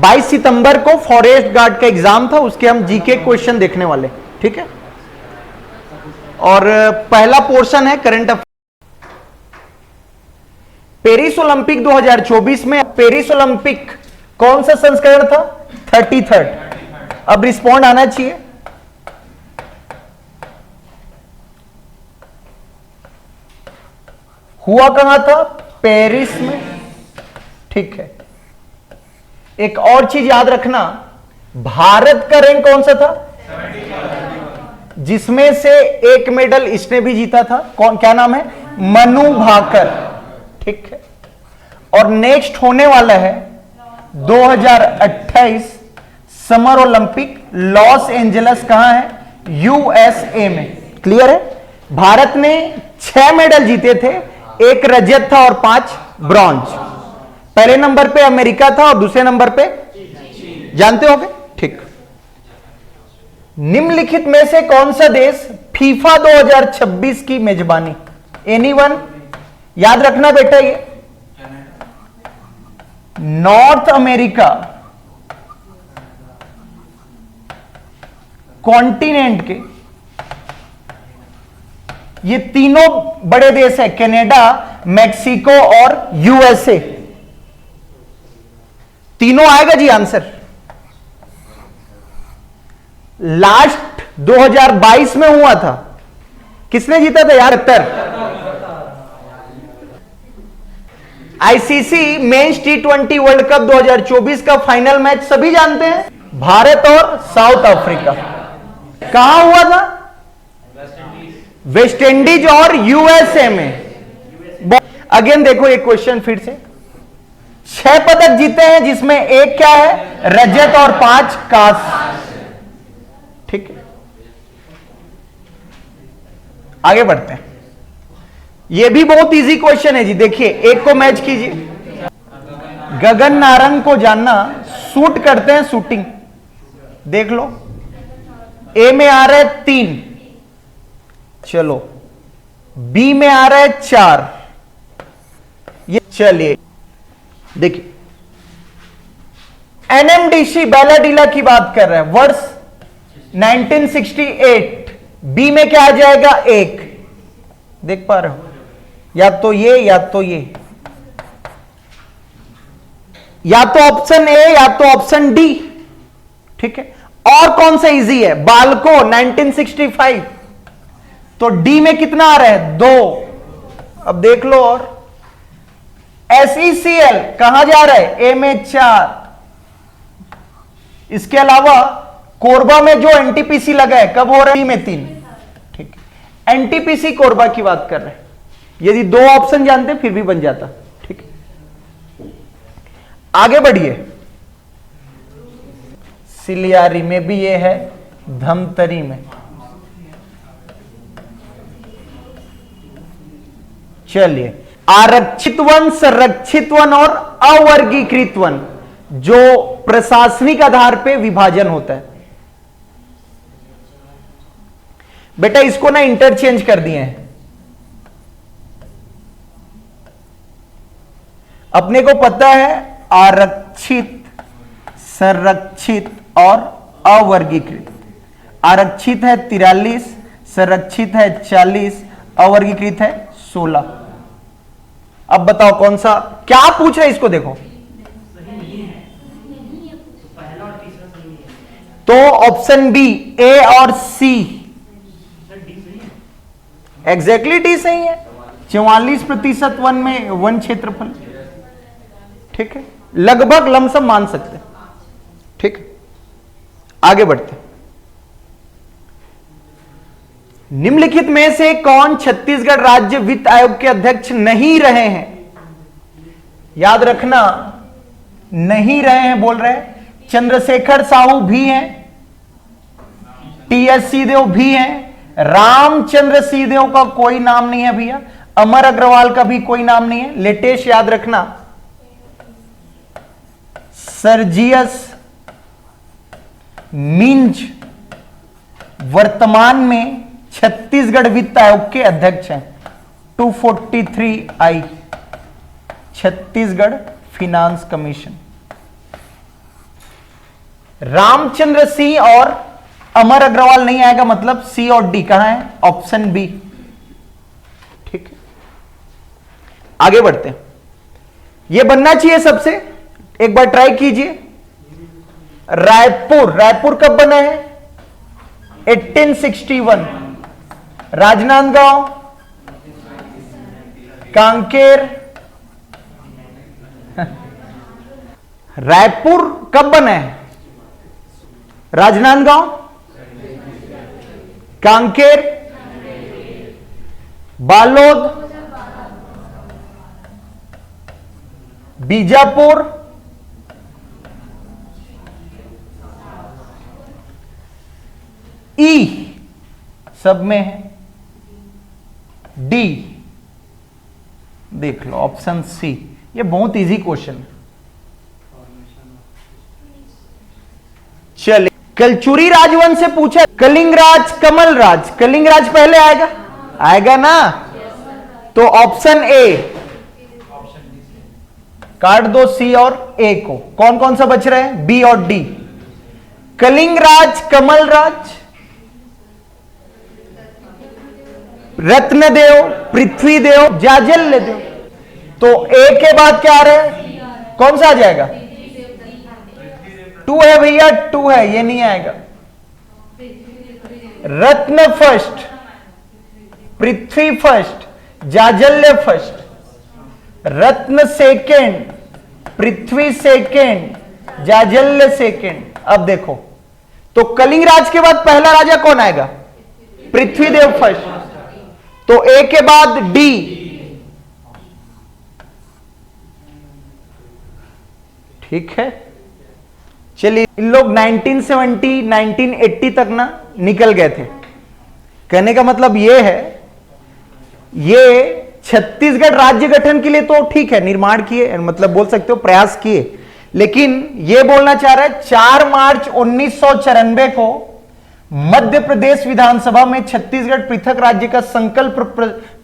22 सितंबर को forest guard का exam था, उसके हम जीके क्वेश्चन देखने वाले, ठीक है। और पहला पोर्शन है करंट अफेयर। पेरिस ओलंपिक 2024 में पेरिस ओलंपिक कौन सा संस्करण था? 33rd। अब रिस्पॉन्ड आना चाहिए। हुआ कहां था? पेरिस में, ठीक है। एक और चीज याद रखना, भारत का रैंक कौन सा था? जिसमें से एक मेडल इसने भी जीता था, कौन, क्या नाम है? मनु भाकर, ठीक है। और नेक्स्ट होने वाला है 2028 समर ओलंपिक, लॉस एंजलिस, कहां है? यूएसए में, क्लियर है। भारत ने 6 मेडल जीते थे, एक रजत था और 5 ब्रॉन्ज। पहले नंबर पे अमेरिका था और दूसरे नंबर पे जानते होगे, ठीक। निम्नलिखित में से कौन सा देश फीफा 2026 की मेजबानी? एनीवन? याद रखना बेटा, ये नॉर्थ अमेरिका कॉन्टिनेंट के ये तीनों बड़े देश है, कनाडा, मैक्सिको और यूएसए। तीनों आएगा जी आंसर। लास्ट 2022 में हुआ था, किसने जीता था यार? ICC men's T20 world cup 2024 का फाइनल मैच सभी जानते हैं, भारत और साउथ अफ्रीका। कहां हुआ था? वेस्ट इंडीज और यूएसए में। अगेन देखो एक क्वेश्चन फिर से, 6 पदक जीते हैं, जिसमें एक क्या है? रजत और 5 कांस्य, ठीक है। आगे बढ़ते हैं। यह भी बहुत इजी क्वेश्चन है जी, देखिए एक को मैच कीजिए। गगन नारंग को जानना, शूट करते हैं, शूटिंग देख लो। ए में आ रहा है 3, चलो बी में आ रहा है 4, ये चलिए देखिए। एनएमडीसी बैलाडीला की बात कर रहे हैं, वर्ष 1968। बी में क्या आ जाएगा? 1, देख पा रहे हो? या तो ये या तो ये, या तो ऑप्शन ए या तो ऑप्शन डी, ठीक है। और कौन सा इजी है? बाल्को 1965, तो डी में कितना आ रहा है? 2। अब देख लो। और SECL कहां जा रहा है? ए में 4। इसके अलावा कोरबा में जो एनटीपीसी लगा है, कब हो रहा है? में 3, ठीक। एनटीपीसी कोरबा की बात कर रहे हैं। यदि 2 ऑप्शन जानते फिर भी बन जाता, ठीक। आगे बढ़िए। सिलियारी में भी ये है, धमतरी में। चलिए, आरक्षित वन, संरक्षित वन और अवर्गीकृत वन, जो प्रशासनिक आधार पे विभाजन होता है। बेटा इसको ना इंटरचेंज कर दिए हैं। अपने को पता है आरक्षित, संरक्षित और अवर्गीकृत। आरक्षित है 43, संरक्षित है 40, अवर्गीकृत है 16। अब बताओ कौन सा, क्या पूछ रहे इसको देखो। तो ऑप्शन बी, ए और सी, एग्जैक्टली डी सही है। 44% वन में वन क्षेत्रफल, ठीक है। लगभग लमसम मान सकते, ठीक। आगे बढ़ते। निम्नलिखित में से कौन छत्तीसगढ़ राज्य वित्त आयोग के अध्यक्ष नहीं रहे हैं? याद रखना, नहीं रहे हैं बोल रहे हैं। चंद्रशेखर साहू भी हैं, टीएस सिंहदेव भी हैं, रामचंद्र सिंहदेव का कोई नाम नहीं है भैया, अमर अग्रवाल का भी कोई नाम नहीं है। लेटेस्ट याद रखना, सर्जियस मिंज वर्तमान में छत्तीसगढ़ वित्त आयोग के अध्यक्ष हैं। 243I Chhattisgarh finance commission. Ramchandra Singh और अमर अग्रवाल नहीं आएगा, मतलब सी और डी कहां है? Option B. ठीक है, आगे बढ़ते हैं। यह बनना चाहिए सबसे, एक बार ट्राई कीजिए। रायपुर, रायपुर कब बना है? 1861। राजनांदगांव, कांकेर, रायपुर कब बना है? राजनांदगांव, कांकेर, बालोद, बीजापुर, ई सब में है, डी देख लो ऑप्शन सी। ये बहुत इजी क्वेश्चन है। चलिए, कलचुरी राजवंश से पूछा, कलिंगराज, कमलराज, कलिंगराज पहले आएगा? आएगा ना? तो ऑप्शन ए काट दो, सी और ए को। कौन कौन सा बच रहा है? बी और डी। कलिंगराज, कमलराज, रत्नदेव, पृथ्वीदेव, जाजल्यदेव। तो ए के बाद क्या आ रहा है? कौन सा आ जाएगा? 2 है भैया, 2 है, ये नहीं आएगा। रत्न फर्स्ट, पृथ्वी फर्स्ट, जाजल्य फर्स्ट, रत्न सेकेंड, पृथ्वी सेकेंड, जाजल्य सेकेंड। अब देखो, तो कलिंगराज के बाद पहला राजा कौन आएगा? पृथ्वीदेव फर्स्ट। तो ए के बाद डी, ठीक है। चलिए, इन लोग 1970 1980 तक ना निकल गए थे। कहने का मतलब ये है, ये छत्तीसगढ़ राज्य गठन के लिए तो ठीक है, निर्माण किए, मतलब बोल सकते हो प्रयास किए, लेकिन ये बोलना चाह रहा है 4 मार्च 1994 को मध्य प्रदेश विधानसभा में छत्तीसगढ़ पृथक राज्य का संकल्प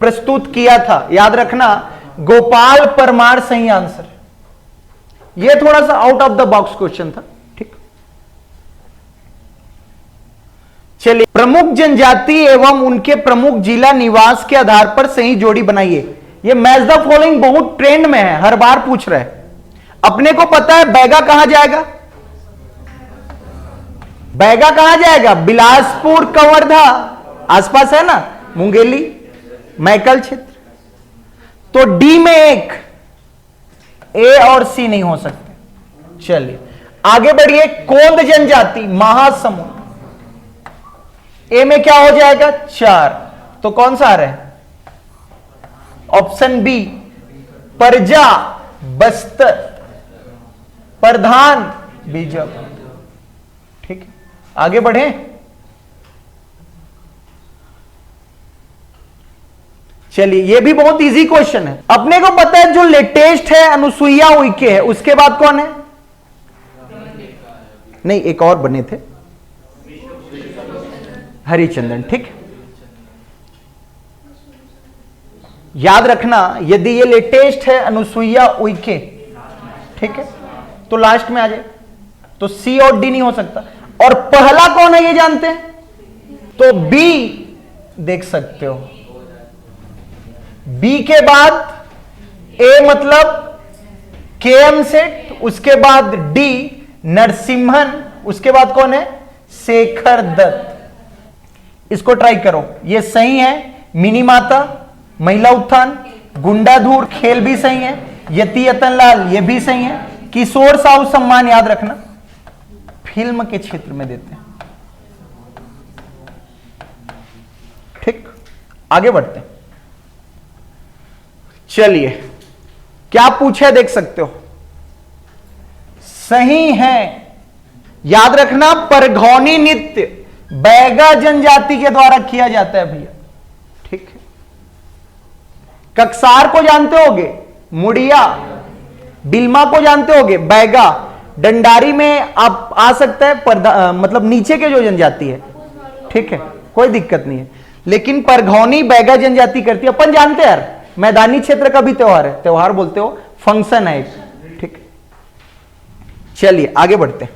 प्रस्तुत किया था। याद रखना, गोपाल परमार सही आंसर। ये थोड़ा सा out of the box question था। ठीक, चलिए, प्रमुख जनजाति एवं उनके प्रमुख जिला निवास के आधार पर सही जोड़ी बनाइए। ये मैच द फॉलोइंग बहुत ट्रेंड में है, हर बार पूछ रहे हैं। अपने को पता है बैगा कहां जाएगा? बैगा कहां जाएगा? बिलासपुर, कवर्धा, आसपास है ना, मुंगेली, मैकल क्षेत्र। तो डी में एक, ए और सी नहीं हो सकते। चलिए आगे बढ़िए। कोंद जनजाति, महासमुंद, ए में क्या हो जाएगा? 4। तो कौन सा आ रहा है? ऑप्शन बी, परजा, बस्तर, प्रधान, बीजापुर। ठीक है, आगे बढ़े। चलिए, ये भी बहुत इजी क्वेश्चन है। अपने को पता है जो लेटेस्ट है अनुसुईया उइके है, उसके बाद कौन है? नहीं, एक और बने थे, हरिचंदन। ठीक, याद रखना, यदि ये लेटेस्ट है अनुसुईया उइके, ठीक है, तो लास्ट में आ जाए। तो सी और डी नहीं हो सकता। और पहला कौन है ये जानते हैं? तो बी देख सकते हो। बी के बाद ए मतलब केएम सेठ, उसके बाद डी नरसिम्हन, उसके बाद कौन है? शेखर दत्त। इसको ट्राई करो, ये सही है। मिनी माता, महिला उत्थान, गुंडाधूर, खेल भी सही है। यति यतनलाल, ये भी सही है। किशोर साहू सम्मान याद रखना फिल्म के क्षेत्र में देते हैं। ठीक, आगे बढ़ते हैं। चलिए, क्या पूछा देख सकते हो। सही है, याद रखना, परघौनी नृत्य बैगा जनजाति के द्वारा किया जाता है भैया। ठीक है, कक्सार को जानते होगे, मुड़िया, बिल्मा को जानते होगे, बैगा। डंडारी में आप आ सकता है मतलब नीचे के जो जनजाति है, ठीक है, कोई दिक्कत नहीं है। लेकिन परघौनी बैगा जनजाति करती है, अपन जानते हैं यार। मैदानी क्षेत्र का भी त्योहार है, त्योहार बोलते हो, फंक्शन है एक। ठीक, चलिए आगे बढ़ते हैं।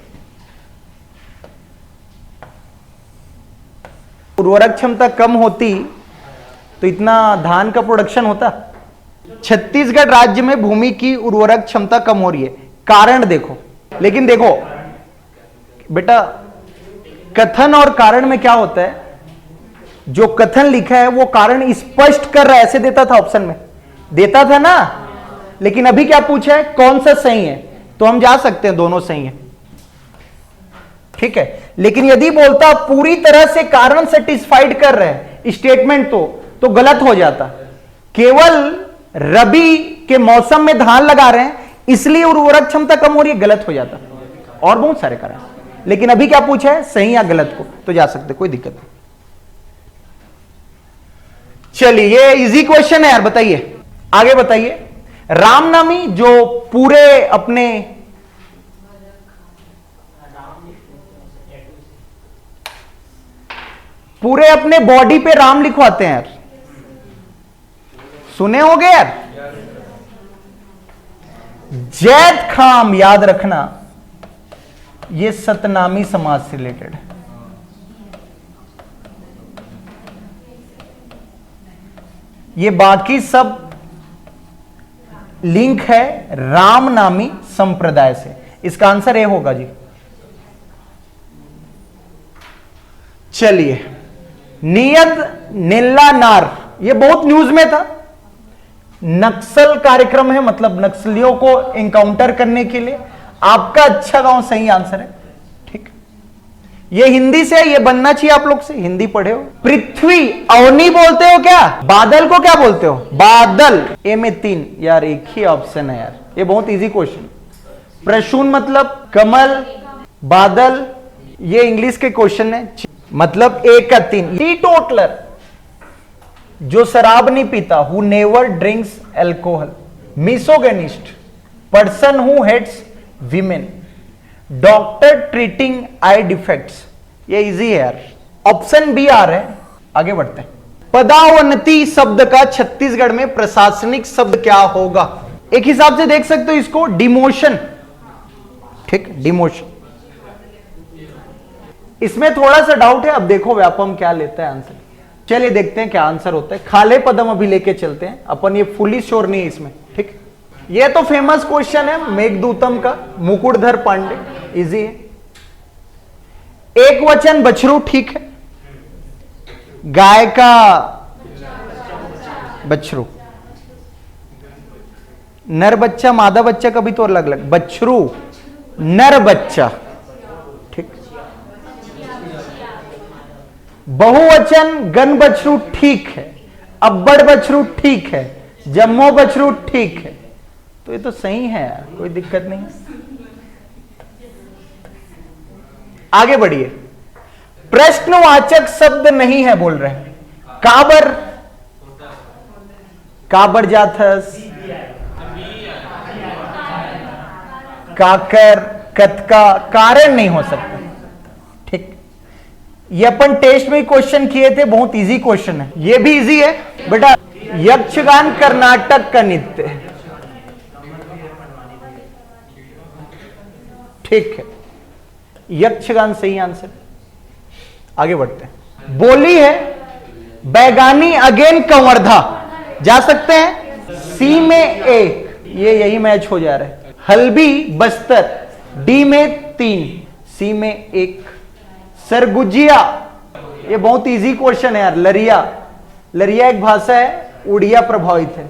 उर्वरक क्षमता कम होती तो इतना धान का प्रोडक्शन होता। छत्तीसगढ़ राज्य में भूमि की उर्वरक क्षमता कम हो रही है, कारण देखो। लेकिन देखो बेटा, कथन और कारण में क्या होता है, जो कथन लिखा है वो कारण स्पष्ट कर रहा है, ऐसे देता था ऑप्शन में, देता था ना। लेकिन अभी क्या पूछा है, कौन सा सही है, तो हम जा सकते हैं दोनों सही है, ठीक है। लेकिन यदि बोलता पूरी तरह से कारण सेटिस्फाइड कर रहे हैं स्टेटमेंट, तो गलत हो जाता। केवल रबी के मौसम में धान लगा रहे हैं इसलिए उर्वरक क्षमता कम हो रही है, गलत हो जाता। और बहुत सारे कारण, लेकिन अभी क्या पूछा है, सही या गलत को, तो जा सकते, कोई दिक्कत नहीं। चलिए ये इजी क्वेश्चन है यार, बताइए आगे बताइए। रामनवमी जो पूरे अपने बॉडी पे राम लिखवाते हैं यार, सुने होंगे यार। जैद खाम याद रखना, ये सतनामी समाज से रिलेटेड है। ये बाकी सब लिंक है रामनामी संप्रदाय से। इसका आंसर ए होगा जी। चलिए, नियत नीला नार, ये बहुत न्यूज में था। नक्सल कार्यक्रम है, मतलब नक्सलियों को एनकाउंटर करने के लिए। आपका अच्छा गांव सही आंसर है, ठीक। ये हिंदी से है, ये बनना चाहिए आप लोग से, हिंदी पढ़े हो। पृथ्वी अवनी बोलते हो क्या, बादल को क्या बोलते हो, बादल। ए में 3 यार, एक ही ऑप्शन है यार, ये बहुत इजी क्वेश्चन। प्रसून मतलब कमल, बादल, ये इंग्लिश के क्वेश्चन है, मतलब 1 का 3। टीटोटलर जो शराब नहीं पीता, who never drinks alcohol. Misogynist person who hates women. Doctor treating eye defects, ये इजी है यार। ऑप्शन बी आ रहा है, आगे बढ़ते हैं। पदावनती शब्द का छत्तीसगढ़ में प्रशासनिक शब्द क्या होगा। एक हिसाब से देख सकते हो इसको, डिमोशन, ठीक, डिमोशन। इसमें थोड़ा सा डाउट है, अब देखो व्यापम क्या लेता है आंसर। चलिए देखते हैं क्या आंसर होता है। खाले पदम अभी लेके चलते हैं अपन, ये फुली श्योर नहीं है इसमें, ठीक। ये तो फेमस क्वेश्चन है मेघदूतम का, मुकुटधर पांडे, इजी है। एक वचन बछरू, ठीक है। गाय का बछरू, नर बच्चा मादा बच्चा का भी तो अलग अलग, बछरू नर बच्चा, ठीक। बहुवचन गण बछरू, ठीक है। अब्बड़ बछरू, ठीक है। जम्मो बछरू, ठीक है। तो ये तो सही है यार, कोई दिक्कत नहीं। आगे बढ़िए। प्रश्नवाचक शब्द नहीं है बोल रहे हैं। काबर, काबर जाथस, काकर, कतका, कारण नहीं हो सकता, ठीक। ये अपन टेस्ट में क्वेश्चन किए थे, बहुत इजी क्वेश्चन है। ये भी इजी है बेटा। यक्षगान कर्नाटक का नृत्य है, ठीक है। यक्षगान सही आंसर। आगे बढ़ते हैं। बोली है बैगानी अगेन कंवर्धा, जा सकते हैं। सी में 1, ये यही मैच हो जा रहा है। हल्बी बस्तर, डी में 3, सी में 1। सरगुजिया, ये बहुत इजी क्वेश्चन है यार। लरिया, लरिया एक भाषा है, उड़िया प्रभावित है।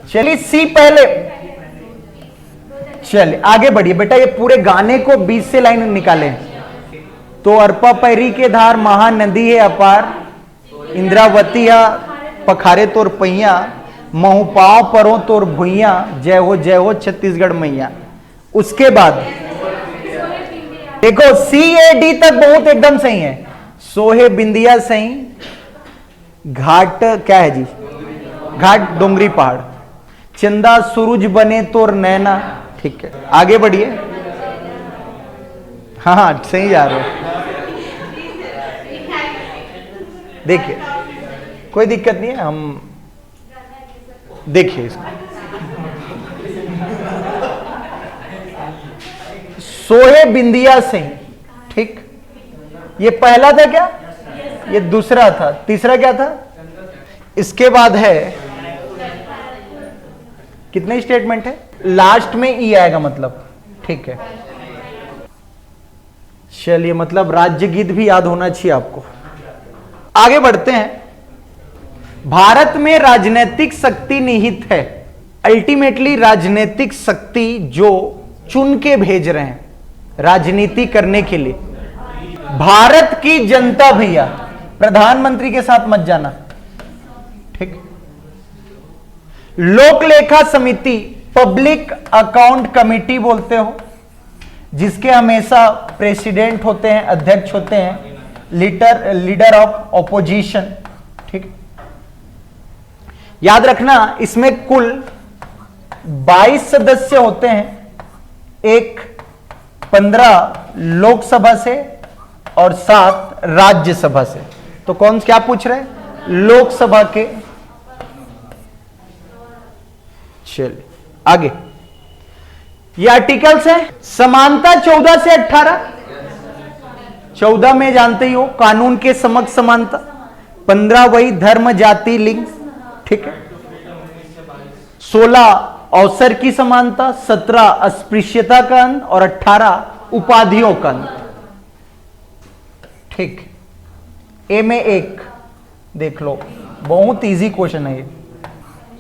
चलिए सी पहले, चलिए आगे बढ़िए बेटा। ये पूरे गाने को 20 से लाइन निकाले। तो अरपा पैरी के धार महानदी है अपार, इंद्रावती पखारे तोर पैया, महुपाव परो तोर भुइया, जय हो छत्तीसगढ़ मैया। उसके बाद देखो सी ए डी तक बहुत एकदम सही है। सोहे बिंदिया सही। घाट क्या है जी, घाट डोंगरी पहाड़। चंदा सूरज बने तोर नैना, ठीक है। आगे बढ़िए। हाँ सही जा रहे हो, देखिए कोई दिक्कत नहीं है, हम देखिए इसको। सोहे बिंदिया सिंह, ठीक। ये पहला था क्या? ये दूसरा था। तीसरा क्या था? इसके बाद है कितने स्टेटमेंट है? लास्ट में ई आएगा मतलब, ठीक है। चलिए, मतलब राज्य गीत भी याद होना चाहिए आपको। आगे बढ़ते हैं। भारत में राजनीतिक शक्ति निहित है। अल्टीमेटली राजनीतिक शक्ति जो चुन के भेज रहे हैं राजनीति करने के लिए, भारत की जनता भैया, प्रधानमंत्री के साथ मत जाना, ठीक। लोक लेखा समिति, पब्लिक अकाउंट कमेटी बोलते हो, जिसके हमेशा प्रेसिडेंट होते हैं, अध्यक्ष होते हैं, लीडर ऑफ ऑपोजिशन, ठीक। याद रखना इसमें कुल 22 सदस्य होते हैं, एक 15 लोकसभा से और 7 राज्यसभा से। तो कौन क्या पूछ रहे हैं? लोकसभा के। चलिए आगे, ये आर्टिकल्स है। समानता 14 से 18। 14 में जानते ही हो कानून के समक्ष समानता, 15 वही धर्म जाति लिंग, ठीक है। 16 अवसर की समानता, 17 अस्पृश्यता का अंत और 18 उपाधियों का अंत, ठीक। ए में एक देख लो, बहुत इजी क्वेश्चन है ये।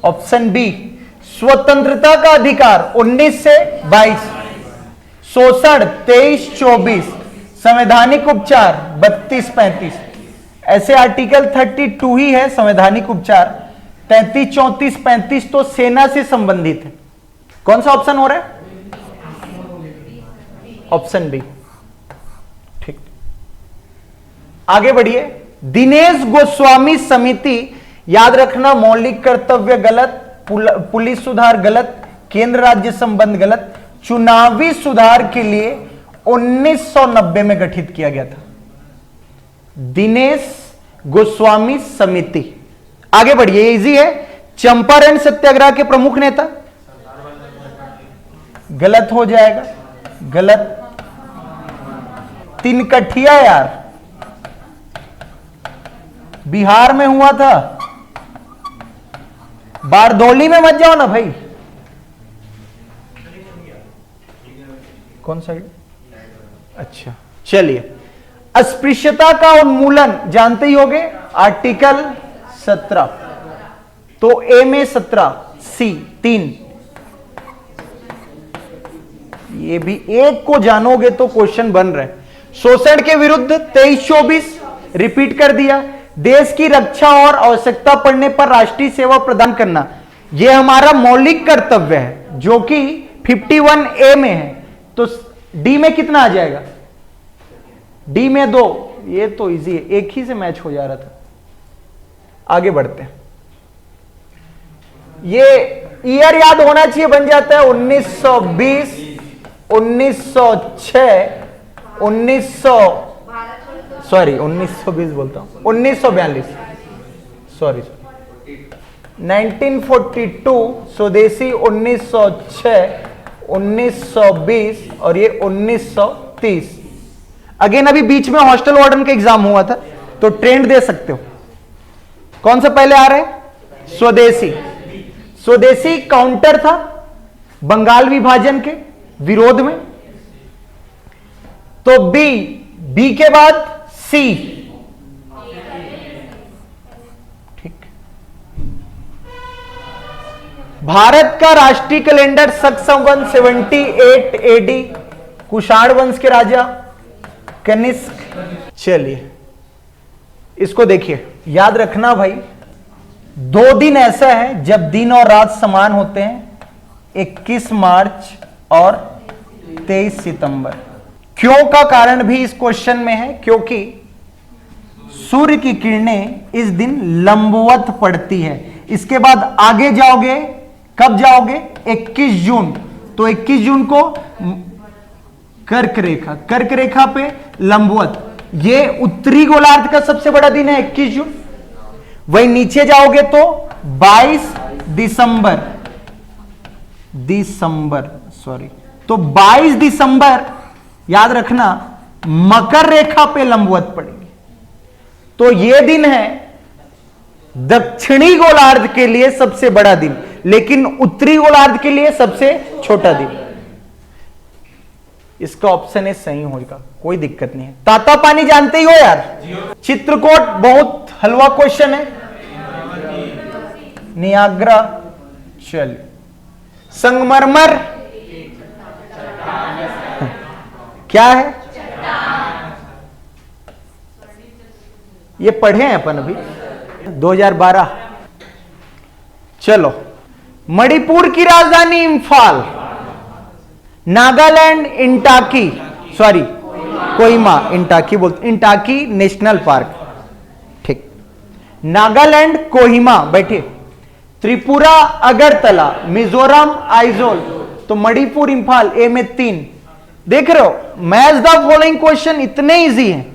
ऑप्शन बी, स्वतंत्रता का अधिकार 19 से 22, शोषण 23-24, संवैधानिक उपचार 32-35। ऐसे आर्टिकल 32 ही है संवैधानिक उपचार, 33, 34, 35 तो सेना से संबंधित है। कौन सा ऑप्शन हो रहा है? ऑप्शन बी, ठीक। आगे बढ़िए। दिनेश गोस्वामी समिति, याद रखना मौलिक कर्तव्य गलत, पुलिस सुधार गलत, केंद्र राज्य संबंध गलत, चुनावी सुधार के लिए 1990 में गठित किया गया था। दिनेश गोस्वामी समिति। आगे बढ़िए, इजी है। चंपारण सत्याग्रह के प्रमुख नेता, गलत हो जाएगा, गलत। तिनकठिया यार, बिहार में हुआ था, बारदौली में मत जाओ ना भाई। कौन साइड? अच्छा, चलिए। अस्पृश्यता का उन्मूलन जानते ही होंगे, आर्टिकल 17। तो ए में 17, सी 3। ये भी एक को जानोगे तो क्वेश्चन बन रहे। शोषण के विरुद्ध 23-24 रिपीट कर दिया। देश की रक्षा और आवश्यकता पड़ने पर राष्ट्रीय सेवा प्रदान करना, यह हमारा मौलिक कर्तव्य है, जो कि 51A में है। तो डी में कितना आ जाएगा? डी में 2। ये तो इजी है, एक ही से मैच हो जा रहा था। आगे बढ़ते हैं। ये ईयर याद होना चाहिए, बन जाता है 1920, 1906, 1920 बोलता हूं, 1942, सॉरी 1942, स्वदेशी 1906, 1920 और ये 1930। अगेन अभी बीच में हॉस्टल वार्डन का एग्जाम हुआ था, तो ट्रेंड दे सकते हो। कौन सा पहले आ रहा है? स्वदेशी। स्वदेशी काउंटर था बंगाल विभाजन के विरोध में। तो बी के बाद सी, ठीक। भारत का राष्ट्रीय कैलेंडर शक संवत 78 AD, कुषाण वंश के राजा कनिष्क। चलिए इसको देखिए, याद रखना भाई, 2 दिन ऐसा है जब दिन और रात समान होते हैं, 21 मार्च और 23 सितंबर। क्यों का कारण भी इस क्वेश्चन में है, क्योंकि सूर्य की किरणें इस दिन लंबवत पड़ती है। इसके बाद आगे जाओगे, कब जाओगे? 21 जून। तो 21 जून को कर्क रेखा पे लंबवत, ये उत्तरी गोलार्ध का सबसे बड़ा दिन है 21 जून। वही नीचे जाओगे तो 22 दिसंबर, सॉरी, तो 22 दिसंबर याद रखना मकर रेखा पे लंबवत पड़ेगी। तो यह दिन है दक्षिणी गोलार्ध के लिए सबसे बड़ा दिन, लेकिन उत्तरी गोलार्ध के लिए सबसे छोटा दिन। इसका ऑप्शन है सही होगा, कोई दिक्कत नहीं है। तातापानी जानते ही हो यार, चित्रकूट बहुत हलवा क्वेश्चन है। नियाग्रा, चलिए। संगमरमर क्या है? ये पढ़े हैं अपन अभी 2012। चलो, मणिपुर की राजधानी इंफाल, नागालैंड इंटाकी, सॉरी कोहिमा, इंटाकी बोलते, इंटाकी नेशनल पार्क, ठीक। नागालैंड कोहिमा, बैठिए। त्रिपुरा अगरतला, मिजोरम आइजोल, तो मणिपुर इंफाल, ए में 3। देख रहे हो, मैच द फॉलोइंग क्वेश्चन इतने इजी हैं,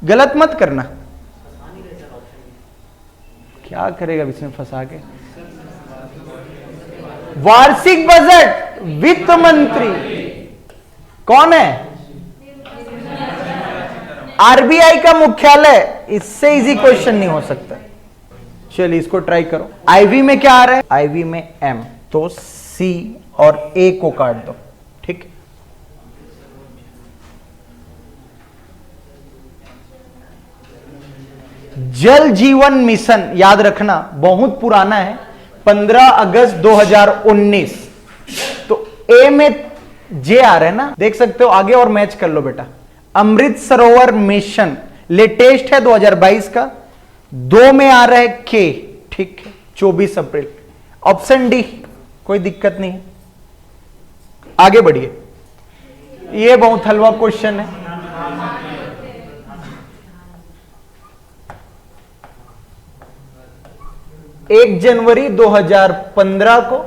गलत मत करना। क्या करेगा इसमें फंसा के? वार्षिक बजट, वित्त मंत्री कौन है? आरबीआई का मुख्यालय। इससे इजी क्वेश्चन नहीं हो सकता। चलिए इसको ट्राई करो। आईवी में क्या आ रहा है? आईवी में एम, तो सी और ए को काट दो, ठीक। जल जीवन मिशन याद रखना, बहुत पुराना है, 15 अगस्त 2019। तो ए में जे आ रहा है ना, देख सकते हो आगे, और मैच कर लो बेटा। अमृत सरोवर मिशन लेटेस्ट है 2022 का। 2 में आ रहा है के, ठीक है, 24 अप्रैल। ऑप्शन डी, कोई दिक्कत नहीं है। आगे बढ़िए, ये बहुत हलवा क्वेश्चन है। 1 जनवरी 2015 को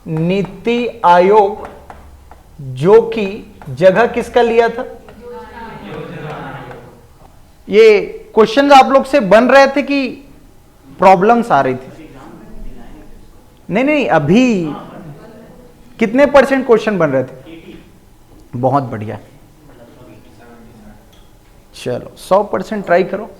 नीति आयोग, जो कि जगह किसका लिया था? ये क्वेश्चन आप लोग से बन रहे थे कि प्रॉब्लम्स आ रही थी? नहीं, अभी कितने % क्वेश्चन बन रहे थे? बहुत बढ़िया। चलो 100% ट्राई करो।